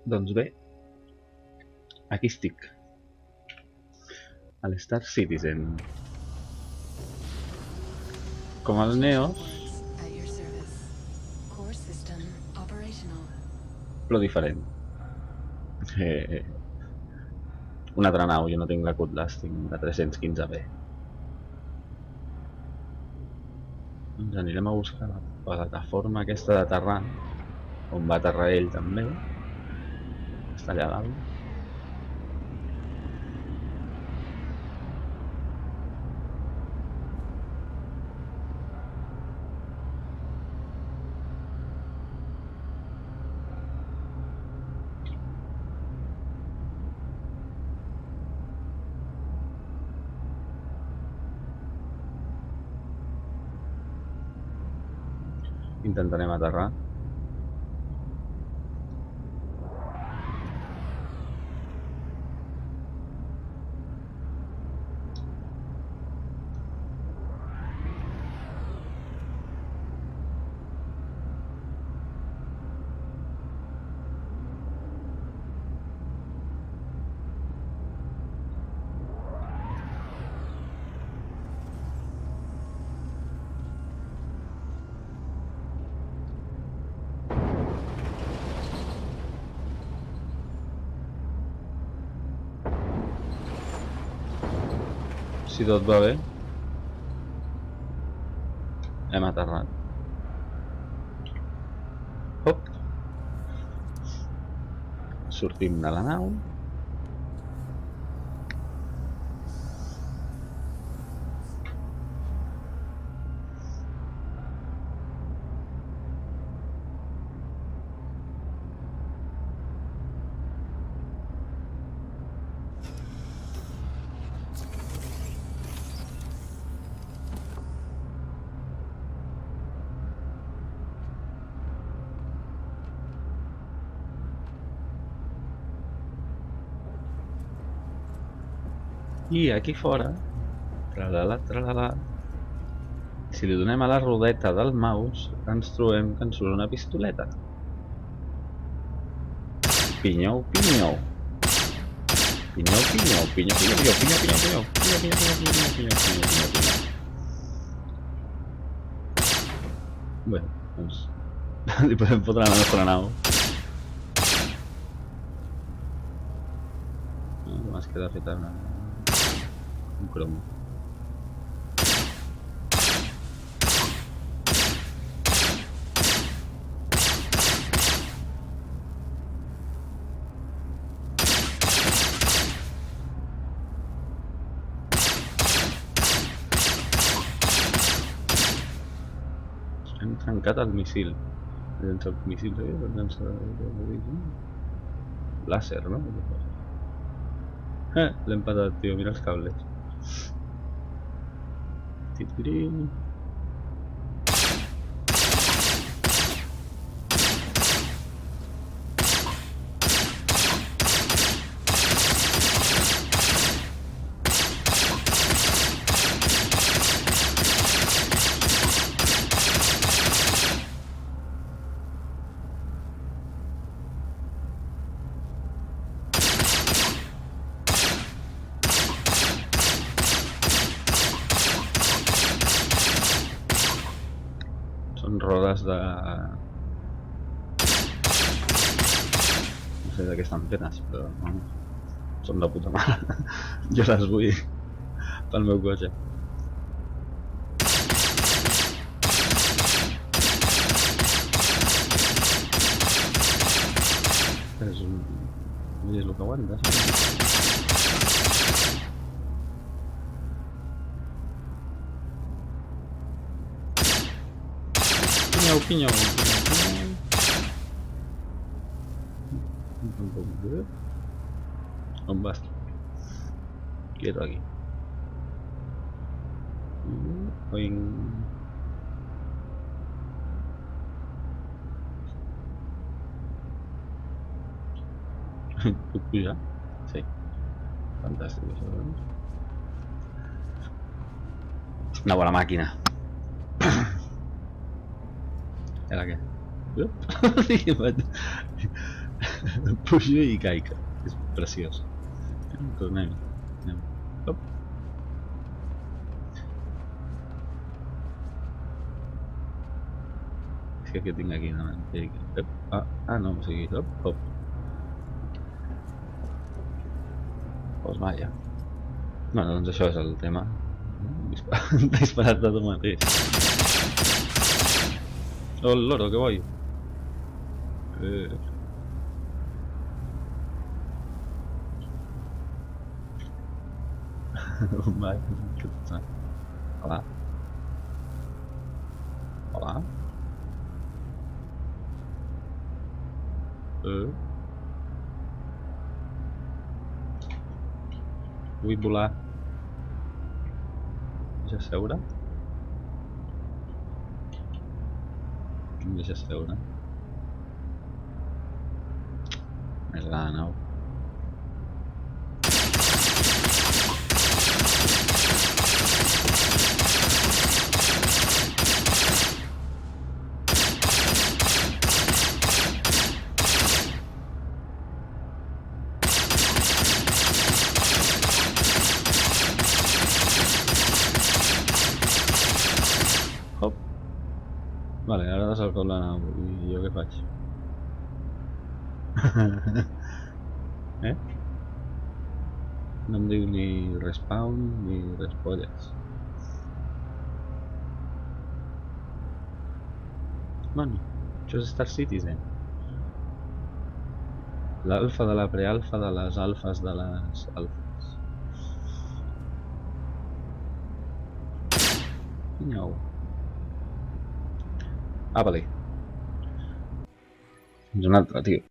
Doncs bé, aquí estic, al Star Citizen. Com el Neos, però diferent. Una altra nau, jo no tinc la Cutlass, tinc la 315B. Doncs anirem a buscar la plataforma aquesta d'aterrant, on va aterrar ell també. Està allà dalt. Intentarem aterrar. Si tot va bé, hem aterrat. Hop! Sortim de la nau. I aquí fora, tralala, tralala, si li donem a la rodeta del mouse, ens trobem que ens surt una pistoleta. Pinyou, pinyou. Pinyou, pinyou, pinyou, pinyou, pinyou, pinyou, pinyou, pinyou, pinyou, pinyou, pinyou, pinyou, pinyou. Bé, doncs li podem fotre a la nostra nau. Només queda feta un cromo. Hem trencat el míssil. El míssil láser, ¿no? L'hem patat, tio, mira els cables. Titirín. Són rodes de... no sé de què estan fetes, però no, són de puta mare. Jo les vull pel meu cotxe. És un... és el que aguanta. Pinyou, pinyou, pinyou. On vas? Quieto aquí. Oing. Puc pujar? Sí. Fantàstic, això, doncs. Una bona màquina. Era què? Pujo i caic. És preciós. Tornem. Anem. Hop. És que tinc aquí davant. No, o sigui, hop. Pues vaja. Bueno, doncs això és el tema. Disparat de tu mateix. Oh, el loro, que voy. Vale, ¿qué pasa? Hola. Hola. Vull volar. Deixa seure? Em deixes seure? Més gana, no? Hop. Vale, ara desalco la nau. I jo què faig? No em diu ni respawn ni respolles. Bueno, això és Star Citizen. L'alfa de la prealfa de les alfes de les alfes. Nyau. Vale. És un altre, tio.